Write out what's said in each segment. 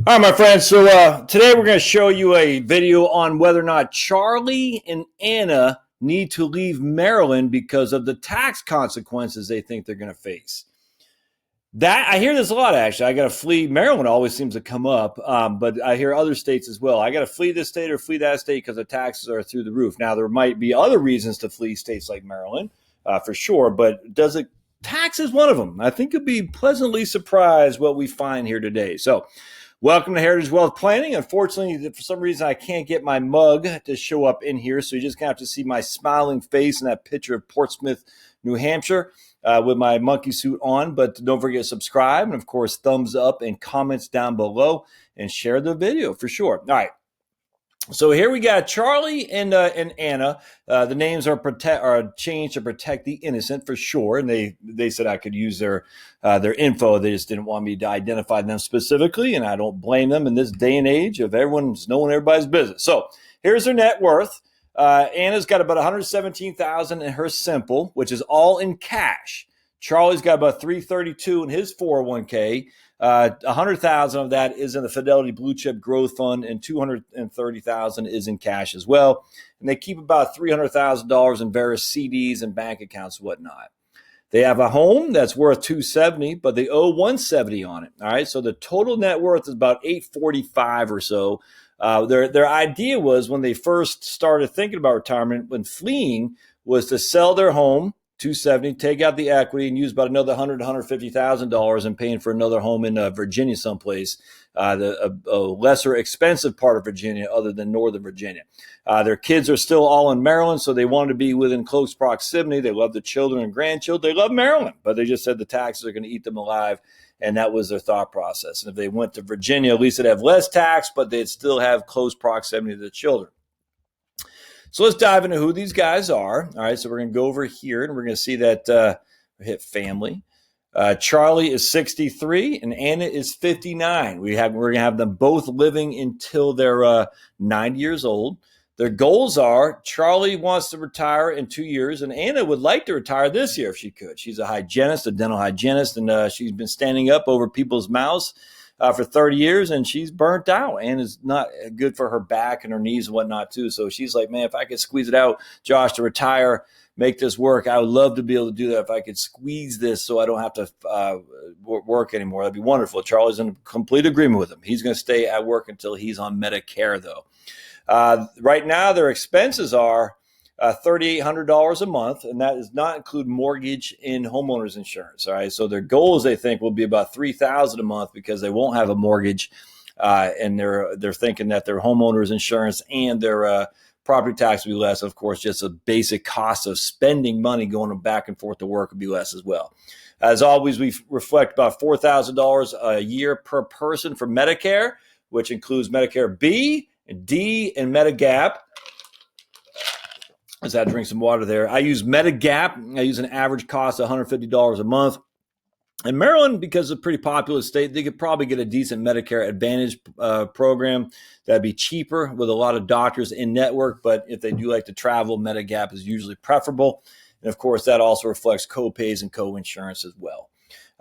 All right, my friends. So today we're going to show you a video on whether or not Charlie and Anna need to leave Maryland because of the tax consequences they think they're going to face. That I hear this a lot. Actually, I got to flee. Maryland always seems to come up, but I hear other states as well. I got to flee this state or flee that state because the taxes are through the roof. Now there might be other reasons to flee states like Maryland, for sure. But does it? Tax is one of them. I think you'll be pleasantly surprised what we find here today. So, welcome to Heritage Wealth Planning. Unfortunately, for some reason, I can't get my mug to show up in here, so you just have to see my smiling face and that picture of Portsmouth, New Hampshire, with my monkey suit on. But don't forget to subscribe and, of course, thumbs up and comments down below and share the video for sure. All right. So here we got Charlie and Anna. The names are changed to protect the innocent for sure, and they said I could use their info. They just didn't want me to identify them specifically, and I don't blame them in this day and age of everyone's knowing everybody's business. So here's their net worth. Anna's got about $117,000 in her simple, which is all in cash. Charlie's got about $332 in his 401k. 100,000 of that is in the Fidelity Blue Chip Growth Fund, and 230,000 is in cash as well. And they keep about $300,000 in various CDs and bank accounts and whatnot. They have a home that's worth $270, but they owe $170 on it. All right, so the total net worth is about $845 or so. Their idea was when they first started thinking about retirement, when fleeing, was to sell their home, $270, take out the equity, and use about another $100,000 to $150,000 in paying for another home in Virginia someplace, a lesser expensive part of Virginia other than Northern Virginia. Their kids are still all in Maryland, so they wanted to be within close proximity. They love the children and grandchildren. They love Maryland, but they just said the taxes are going to eat them alive, and that was their thought process. And if they went to Virginia, at least they'd have less tax, but they'd still have close proximity to the children. So let's dive into who these guys are. All right, so we're going to go over here, and we're going to see that hit family. Charlie is 63, and Anna is 59. We're going to have them both living until they're 90 years old. Their goals are Charlie wants to retire in 2 years, and Anna would like to retire this year if she could. She's a hygienist, a dental hygienist, and she's been standing up over people's mouths for 30 years, and she's burnt out, and is not good for her back and her knees and whatnot too. So she's like, man, if I could squeeze it out, Josh, to retire, make this work, I would love to be able to do that. If I could squeeze this so I don't have to work anymore, that'd be wonderful. Charlie's in complete agreement with him. He's going to stay at work until he's on Medicare, though. Right now, their expenses are $3,800 a month, and that does not include mortgage and homeowners insurance. All right, so their goals, they think, will be about $3,000 a month because they won't have a mortgage, and they're thinking that their homeowners insurance and their property tax will be less. Of course, just a basic cost of spending money going back and forth to work would be less as well. As always, we reflect about $4,000 a year per person for Medicare, which includes Medicare B, D, and Medigap. As I drink some water there. I use Medigap. I use an average cost of $150 a month. In Maryland, because it's a pretty populous state, they could probably get a decent Medicare Advantage program that'd be cheaper with a lot of doctors in network. But if they do like to travel, Medigap is usually preferable. And of course, that also reflects co-pays and co-insurance as well.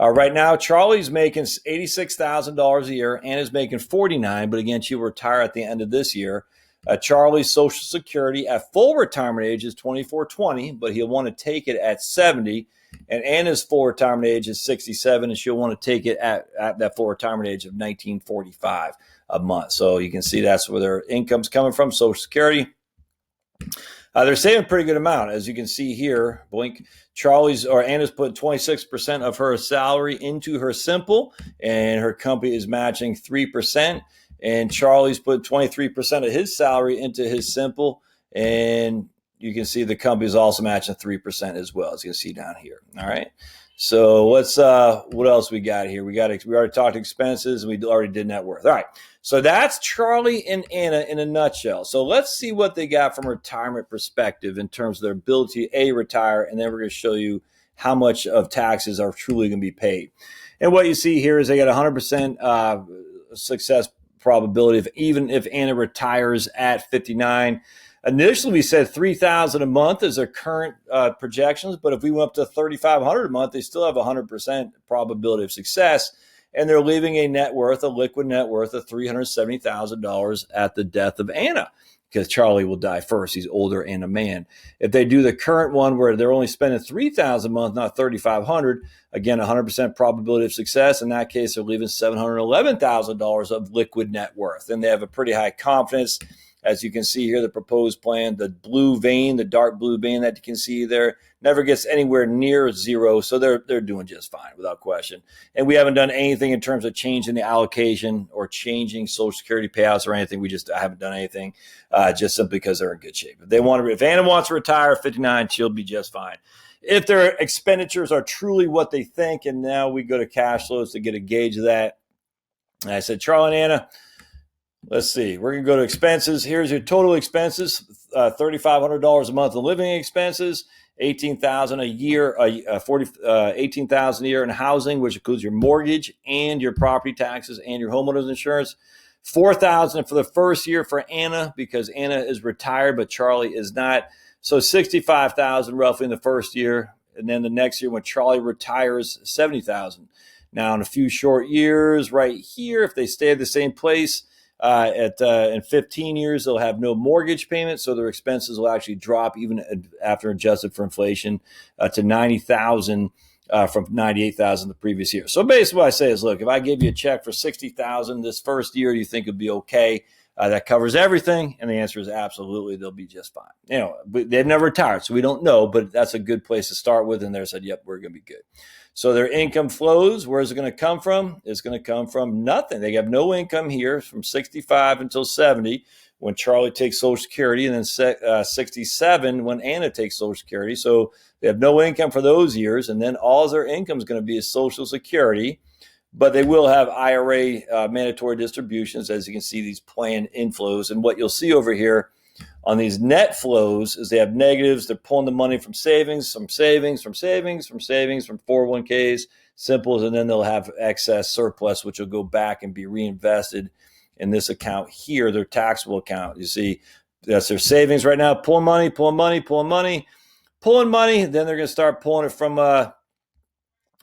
Right now, Charlie's making $86,000 a year. Anna's making $49,000, but again, she'll retire at the end of this year. Charlie's Social Security at full retirement age is $2,420, but he'll want to take it at 70. And Anna's full retirement age is 67, and she'll want to take it at that full retirement age of $1,945 a month. So you can see that's where their income's coming from, Social Security. They're saving a pretty good amount, as you can see here. Blink. Anna's put 26% of her salary into her simple, and her company is matching 3%. And Charlie's put 23% of his salary into his simple, and you can see the company is also matching 3% as well, as you can see down here. All right. So let's what else we got here? We already talked expenses, and we already did net worth. All right. So that's Charlie and Anna in a nutshell. So let's see what they got from a retirement perspective in terms of their ability to retire, and then we're going to show you how much of taxes are truly going to be paid. And what you see here is they got 100% success probability of even if Anna retires at 59. Initially, we said $3,000 a month is their current projections, but if we went up to $3,500 a month, they still have 100% probability of success. and they're leaving a net worth, a liquid net worth of $370,000 at the death of Anna, because Charlie will die first. He's older and a man. If they do the current one where they're only spending $3,000 a month, not $3,500, again, 100% probability of success. In that case, they're leaving $711,000 of liquid net worth, and they have a pretty high confidence. As you can see here, the proposed plan, the blue vein, the dark blue vein that you can see there, never gets anywhere near zero. So they're doing just fine without question. And we haven't done anything in terms of changing the allocation or changing Social Security payouts or anything. I haven't done anything just simply because they're in good shape. If Anna wants to retire at 59, she'll be just fine. If their expenditures are truly what they think, and now we go to cash flows to get a gauge of that. And I said, Charlie and Anna, let's see. We're going to go to expenses. Here's your total expenses: $3,500 a month in living expenses, $18,000 a year, $18,000 a year in housing, which includes your mortgage and your property taxes and your homeowners insurance. $4,000 for the first year for Anna, because Anna is retired, but Charlie is not. So $65,000 roughly in the first year, and then the next year when Charlie retires, $70,000. Now in a few short years, right here, if they stay at the same place. In 15 years, they'll have no mortgage payment, so their expenses will actually drop even after adjusted for inflation to $90,000 from $98,000 the previous year. So basically what I say is, look, if I give you a check for $60,000 this first year, you think it'd be okay? That covers everything, and the answer is absolutely. They'll be just fine. They've never retired, so we don't know, but that's a good place to start with, and they said, yep, we're going to be good. So their income flows, where is it going to come from? It's going to come from nothing. They have no income here from 65 until 70 when Charlie takes Social Security, and then 67 when Anna takes Social Security. So they have no income for those years, and then all their income is going to be is Social Security, but they will have IRA mandatory distributions, as you can see, these planned inflows. And what you'll see over here on these net flows is they have negatives. They're pulling the money from savings, from 401ks, simples, and then they'll have excess surplus, which will go back and be reinvested in this account here, their taxable account. You see, that's their savings right now, pulling money. Then they're going to start pulling it from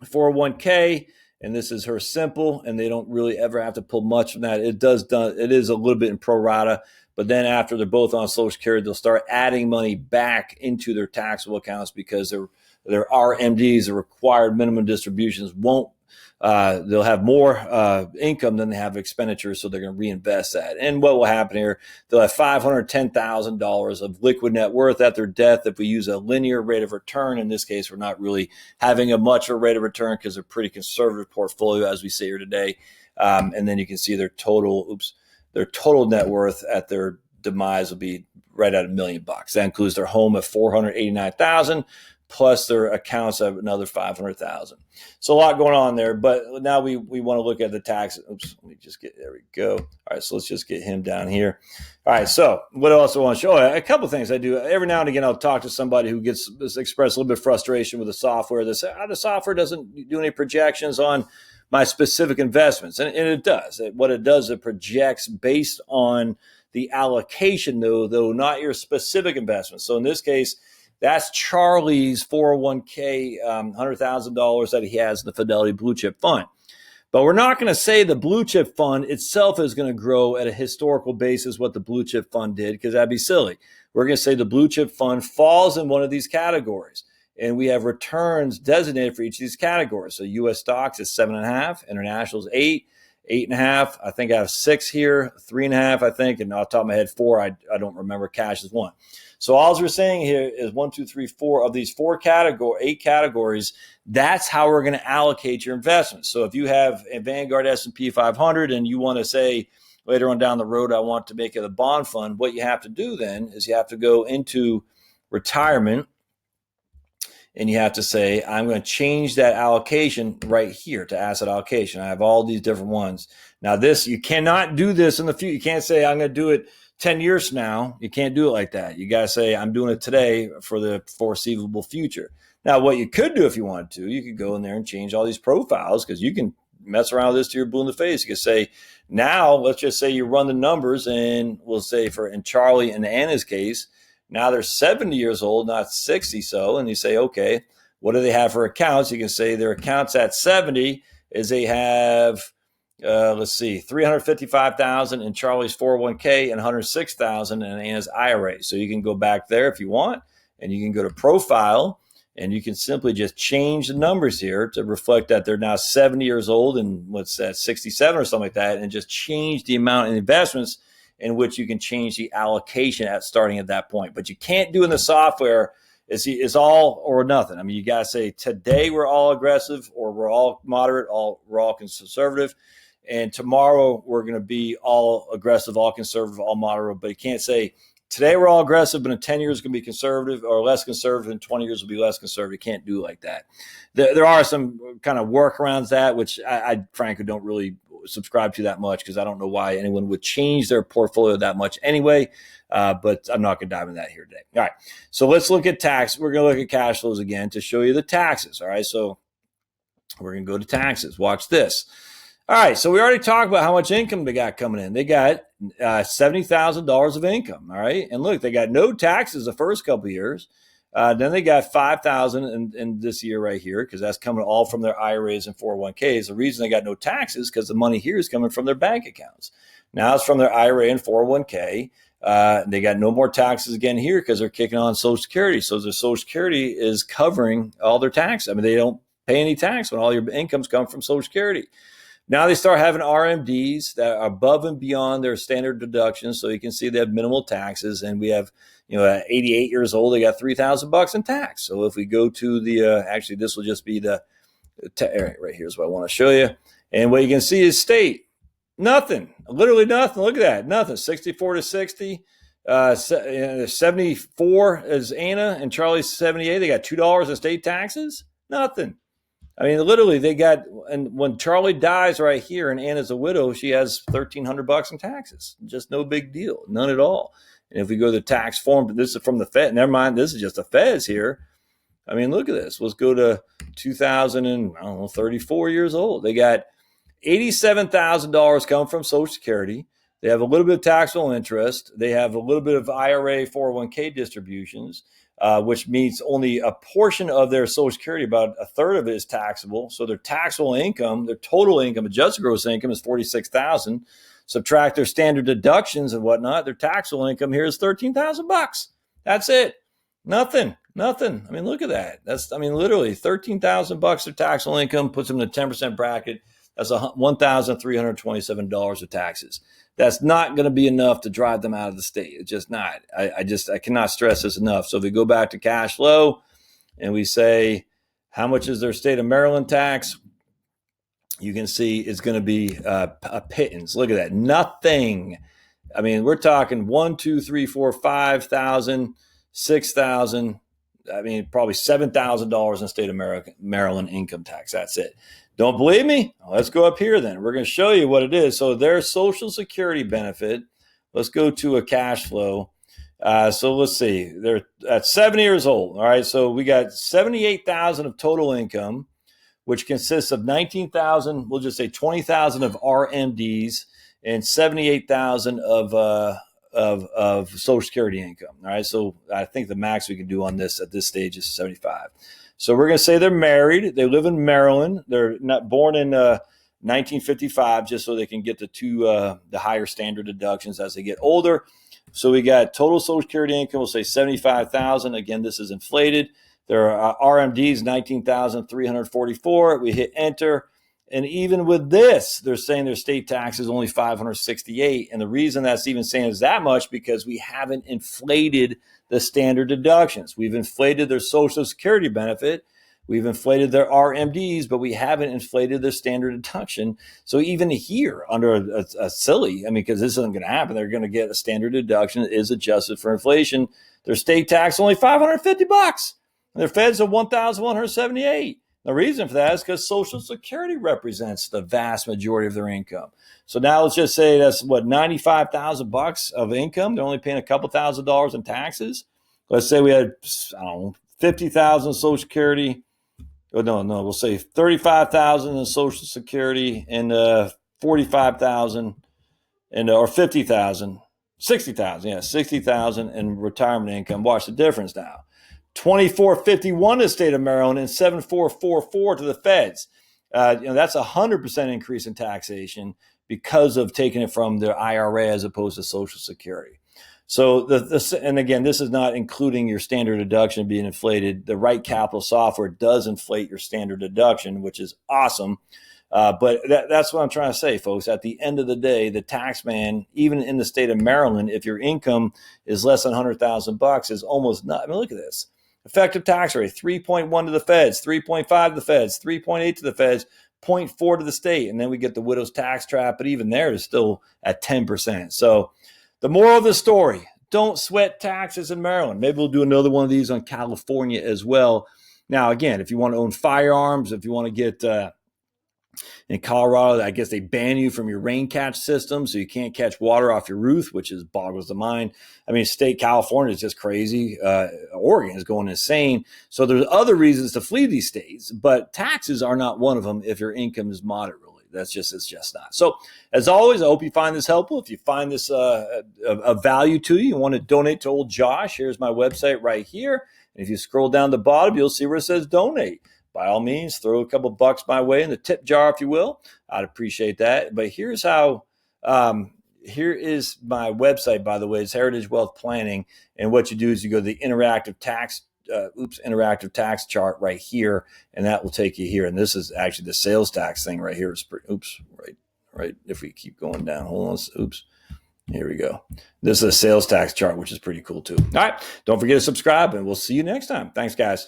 401k. And this is her simple, and they don't really ever have to pull much from that. It is a little bit in pro rata, but then after they're both on Social Security, they'll start adding money back into their taxable accounts because their RMDs, the required minimum distributions, they'll have more income than they have expenditures, so they're going to reinvest that. And what will happen here, they'll have $510,000 of liquid net worth at their death if we use a linear rate of return. In this case, we're not really having a much of a rate of return because they're a pretty conservative portfolio, as we say here today. And then you can see their total net worth at their demise will be right at $1 million. That includes their home at $489,000. Plus their accounts have another $500,000. So a lot going on there, but now we want to look at the tax. There we go. All right, so let's just get him down here. All right, so what else I want to show? A couple of things I do. Every now and again, I'll talk to somebody who express a little bit of frustration with the software. They say, the software doesn't do any projections on my specific investments. And it does. What it does, it projects based on the allocation, though not your specific investments. So in this case, that's Charlie's 401k, $100,000 that he has in the Fidelity Blue Chip Fund. But we're not going to say the Blue Chip Fund itself is going to grow at a historical basis what the Blue Chip Fund did, because that'd be silly. We're going to say the Blue Chip Fund falls in one of these categories. And we have returns designated for each of these categories. So U.S. stocks is 7.5, international is 8, 8.5. I think I have 6 here, 3.5, I think. And off the top of my head, 4, I don't remember. Cash is 1. So all we're saying here is 1, 2, 3, 4 of these 8 categories. That's how we're going to allocate your investments. So if you have a Vanguard S&P 500 and you want to say later on down the road, I want to make it a bond fund, what you have to do then is you have to go into retirement and you have to say, I'm going to change that allocation right here to asset allocation. I have all these different ones. Now you cannot do this in the future. You can't say, I'm going to do it 10 years from now. You can't do it like that. You got to say, I'm doing it today for the foreseeable future. Now, what you could do if you wanted to, you could go in there and change all these profiles, because you can mess around with this to your blue in the face. You could say, now, let's just say you run the numbers, and we'll say in Charlie and Anna's case, now they're 70 years old, not 60 so, and you say, okay, what do they have for accounts? You can say their accounts at 70, is they have, let's see, 355,000 in Charlie's 401k and 106,000 in Anna's IRA. So you can go back there if you want, and you can go to profile, and you can simply just change the numbers here to reflect that they're now 70 years old and what's that, 67 or something like that, and just change the amount in investments in which you can change the allocation at starting at that point. But you can't do in the software. It's all or nothing. I mean, you got to say today we're all aggressive, or we're all moderate, we're all conservative, and tomorrow we're going to be all aggressive, all conservative, all moderate. But you can't say today we're all aggressive, but in 10 years it's going to be conservative, or less conservative, in 20 years will be less conservative. You can't do it like that. There are some kind of workarounds that, which I frankly don't really subscribe to that much, because I don't know why anyone would change their portfolio that much anyway. But I'm not going to dive into that here today. All right. So let's look at tax. We're going to look at cash flows again to show you the taxes. All right. So we're going to go to taxes. Watch this. All right. So we already talked about how much income they got coming in. They got $70,000 of income. All right. And look, they got no taxes the first couple of years. Then they got $5,000 in this year right here, because that's coming all from their IRAs and 401ks. The reason they got no taxes because the money here is coming from their bank accounts. Now it's from their IRA and 401k. They got no more taxes again here because they're kicking on Social Security. So their Social Security is covering all their taxes. I mean, they don't pay any tax when all your incomes come from Social Security. Now they start having RMDs that are above and beyond their standard deductions. So you can see they have minimal taxes. And we have, at 88 years old, they got $3,000 in tax. So if we go to the, actually, this will just be the, right here's what I want to show you. And what you can see is state. Nothing, literally nothing. Look at that, nothing. 64 to 60, 74 is Anna, and Charlie's 78. They got $2 in state taxes. Nothing. I mean, literally, they got. And when Charlie dies right here, and Anna's a widow, she has $1,300 in taxes. Just no big deal, none at all. And if we go to the tax form, but this is from the Fed. Never mind, this is just the Feds here. I mean, look at this. Let's go to 34 years old. They got $87,000 come from Social Security. They have a little bit of taxable interest. They have a little bit of IRA, 401k distributions, which means only a portion of their Social Security, about a third of it, is taxable. So their taxable income, their total income, adjusted gross income, is $46,000. Subtract their standard deductions and whatnot. Their taxable income here is $13,000. That's it. Nothing. I mean, look at that. Literally $13,000 of taxable income puts them in the 10% bracket. That's $1,327 of taxes. That's not going to be enough to drive them out of the state. It's just not. I cannot stress this enough. So if we go back to cash flow and we say, how much is their state of Maryland tax? You can see it's going to be a pittance. Look at that. Nothing. I mean, we're talking 1, 2, 3, 4, 5,000, 6,000. I mean, probably $7,000 in state of Maryland income tax. That's it. Don't believe me? Let's go up here then. We're going to show you what it is. So their Social Security benefit, let's go to a cash flow. So let's see. They're at 70 years old. All right. So we got 78,000 of total income, which consists of 19,000, we'll just say 20,000 of RMDs and 78,000 of Social Security income. All right. So I think the max we can do on this at this stage is 75. So we're going to say they're married. They live in Maryland. They're not born in 1955, just so they can get the higher standard deductions as they get older. So we got total Social Security income. We'll say 75,000. Again, this is inflated. Their RMDs 19,344. We hit enter. And even with this, they're saying their state tax is only 568. And the reason that's even saying is that much because we haven't inflated the standard deductions. We've inflated their Social Security benefit. We've inflated their RMDs, but we haven't inflated their standard deduction. So even here, under a silly, because this isn't going to happen, they're going to get a standard deduction that is adjusted for inflation. Their state tax is only $550. And their feds are $1,178. The reason for that is because Social Security represents the vast majority of their income. So now let's just say that's $95,000 of income. They're only paying a couple $1,000s in taxes. Let's say we had, 50,000 Social Security. Oh, no, we'll say 35,000 in Social Security and 45,000 and or 50,000, 60,000, 60,000 in retirement income. Watch the difference now. 2451 to the state of Maryland and 7444 to the feds. That's 100% increase in taxation because of taking it from their IRA as opposed to Social Security. So and again, this is not including your standard deduction being inflated. The Right Capital software does inflate your standard deduction, which is awesome. But that's what I'm trying to say, folks. At the end of the day, the tax man, even in the state of Maryland, if your income is less than $100,000, is almost not. I mean, look at this. Effective tax rate, 3.1 to the feds, 3.5 to the feds, 3.8 to the feds, 0.4 to the state. And then we get the widow's tax trap, but even there is still at 10%. So the moral of the story, don't sweat taxes in Maryland. Maybe we'll do another one of these on California as well. Now, again, if you want to own firearms, if you want to get in Colorado, I guess they ban you from your rain catch system, so you can't catch water off your roof, which is boggles the mind. I mean, state California is just crazy. Oregon is going insane. So there's other reasons to flee these states, but taxes are not one of them if your income is moderate. It's just not. So as always, I hope you find this helpful. If you find this of value to you, you want to donate to old Josh, here's my website right here. And if you scroll down the bottom, you'll see where it says donate. By all means, throw a couple bucks my way in the tip jar, if you will. I'd appreciate that. But here's how, here is my website, by the way. It's Heritage Wealth Planning. And what you do is you go to the interactive tax chart right here, and that will take you here. And this is actually the sales tax thing right here. Right. If we keep going down, hold on. Here we go. This is a sales tax chart, which is pretty cool too. All right. Don't forget to subscribe, and we'll see you next time. Thanks, guys.